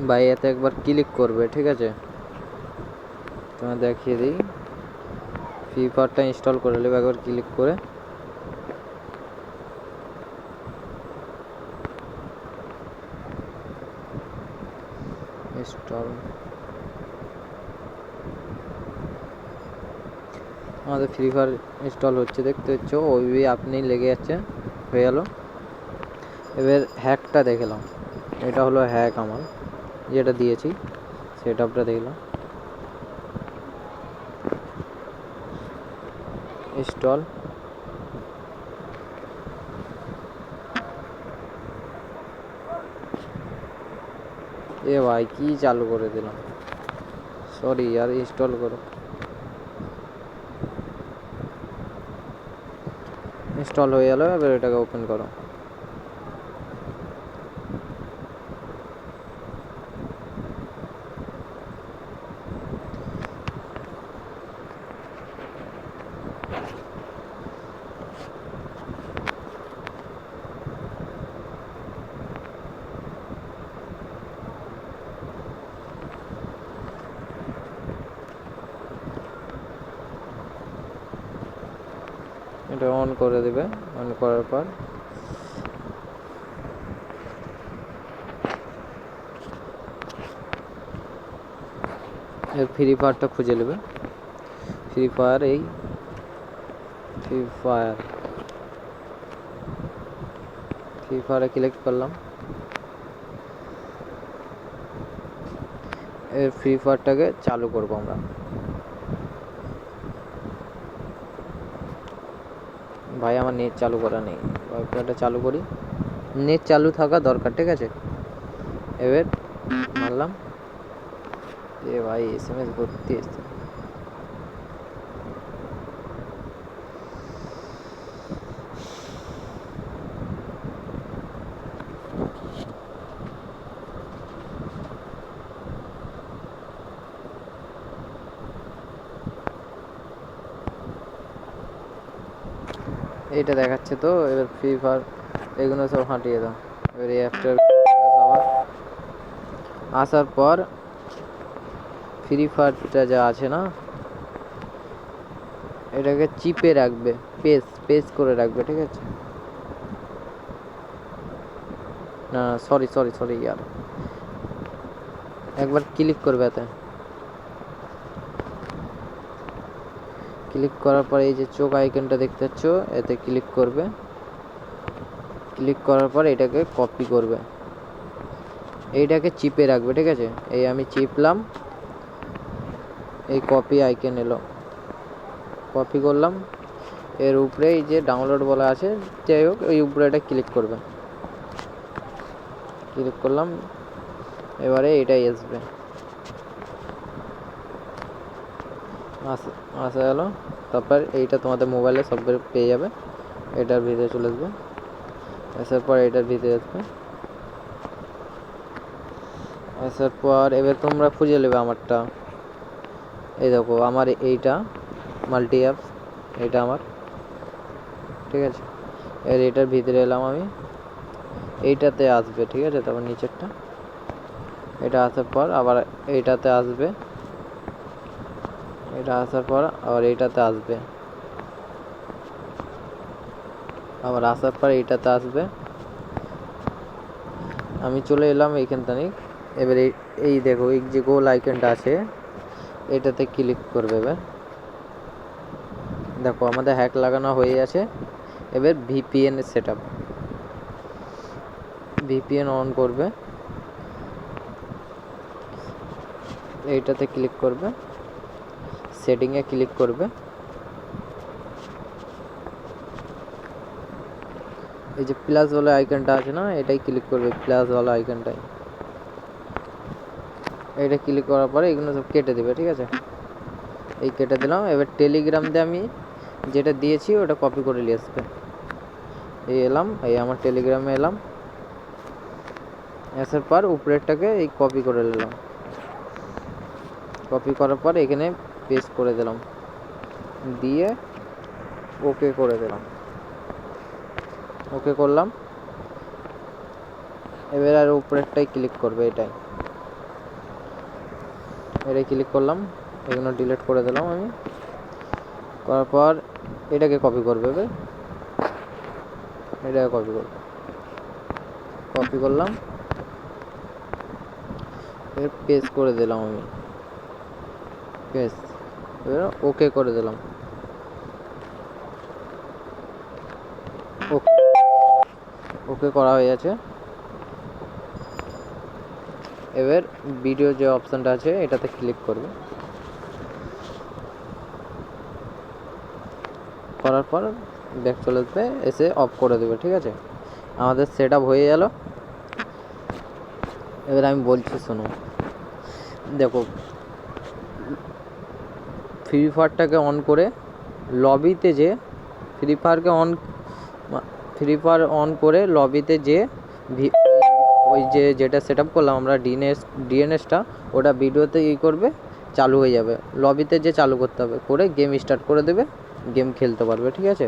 ভাই এতে একবার ক্লিক করবে, ঠিক আছে? তোমার দেখিয়ে দিই, ফ্রি ফায়ারটা ইনস্টল করে নেবে একবার ক্লিক করে। ইনস্টল আমাদের ফ্রি ফায়ার ইনস্টল হচ্ছে, দেখতে পাচ্ছ ওই আপনি লেগে যাচ্ছে, হয়ে গেল। এবার হ্যাকটা দেখলাম, এটা হলো হ্যাক আমার যেটা দিয়েছি, সেট আপটা দেখলাম। ইনস্টল এ ভাই কি চালু করে দিলাম, সরি আর ইনস্টল করো। ইনস্টল হয়ে গেল, এবার এটাকে ওপেন করো। এটা অন করে দেবে, অন করার পর এর ফ্রি ফায়ারটা খুঁজে নেবে। ফ্রি ফায়ার, এই ফ্রি ফায়ারে ক্লিক করলাম। এর ফ্রি ফায়ারটাকে চালু করবো আমরা। ভাই আমার নেট চালু করা নেই, ওয়াইফাইটা চালু করি। নেট চালু থাকা দরকার, ঠিক আছে? এবার মারলাম, এ ভাই SMS ভর্তি এসছে। এইটা দেখাচ্ছে তো, এবার ফ্রি ফায়ার এগুলো সব হাঁটিয়ে দাও। এবার এই অ্যাপটার আবার আসার পর ফ্রি ফায়ারটা যা আছে না, এটাকে চিপে রাখবে, পেস করে রাখবে, ঠিক আছে? না সরি সরি সরি ইয়ার, একবার ক্লিক করবে এতে। ক্লিক করার পর এই যে চোখ আইকনটা দেখতে পাচ্ছ, এতে ক্লিক করবে। ক্লিক করার পর এটাকে কপি করবে, এইটাকে চিপে রাখবে, ঠিক আছে? এই আমি চিপলাম, এই কপি আইকন এলো, কপি করলাম। এর উপরে এই যে ডাউনলোড বলা আছে, যাই হোক ওই উপরে এটা ক্লিক করবে। ক্লিক করলাম, এবারে এটাই আসবে, আসা গেল। তারপর এইটা তোমাদের মোবাইলে সব পেয়ে যাবে, এটার ভিতরে চলে আসবে। আসার পর এটার ভিতরে আসবে, আসার পর এবার তোমরা খুঁজে নেবে আমারটা। এই দেখো আমার এইটা মাল্টি অ্যাপস, এটা আমার, ঠিক আছে? এর এটার ভিতরে এলাম আমি, এইটাতে আসবে, ঠিক আছে? তারপর নিচেরটা, এটা আসার পর আবার এইটাতে আসবে, এটা আসার পর আবার এইটাতে আসবে, আবার আসার পর এইটাতে আসবে। আমি চলে এলাম এইখানটানে। এবার এই দেখো এই যে গোল আইকনটা আছে, এটাতে ক্লিক করবে। এবার দেখো আমাদের হ্যাক লাগানো হয়ে আছে। এবার VPN set up, VPN on করবে, এইটাতে ক্লিক করবে, সেটিংয়ে ক্লিক করবে। এই যে প্লাস ওয়ালা আইকনটা আছে না, এটাই ক্লিক করবে, প্লাস ওয়ালা আইকনটাই। এটা ক্লিক করার পরে এগুলো সব কেটে দেবে, ঠিক আছে? এই কেটে দিলাম। এবার টেলিগ্রাম দিয়ে আমি যেটা দিয়েছি ওটা কপি করে নিয়ে আসবে। এই এলাম, এই আমার টেলিগ্রামে এলাম, আসার পর উপরেরটাকে এই কপি করে নিলাম, কপি করার পর এখানে পেস্ট করে দিলাম, দিয়ে ওকে করে দিলাম, ওকে করলাম। এবার আর উপরেরটাই ক্লিক করবে, এটাই এটা ক্লিক করলাম, এগুলো ডিলিট করে দিলাম আমি। করার পর এটাকে কপি করবে, এবার এটাকে কপি করলাম, এবার পেস্ট করে দিলাম আমি, পেস্ট, এবার ওকে করে দিলাম, ওকে ওকে করা হয়ে গেছে। এবার ভিডিও যে অপশানটা আছে এটাতে ক্লিক করবে, করার পর ব্যাক চলে আসবে, এসে অফ করে দেবে। ঠিক আছে, আমাদের সেট আপ হয়ে গেল। এবার আমি বলছি শোনো, দেখো ফ্রি ফায়ারটাকে অন করে লবিতে যে ফ্রি ফায়ার অন করে লবিতে যে ওই যেটা সেট আপ করলাম আমরা ডিএনএসটা, ওটা ভিডিওতে করবে, চালু হয়ে যাবে। লবিতে যে চালু করতে হবে, করে গেম স্টার্ট করে দেবে, গেম খেলতে পারবে। ঠিক আছে।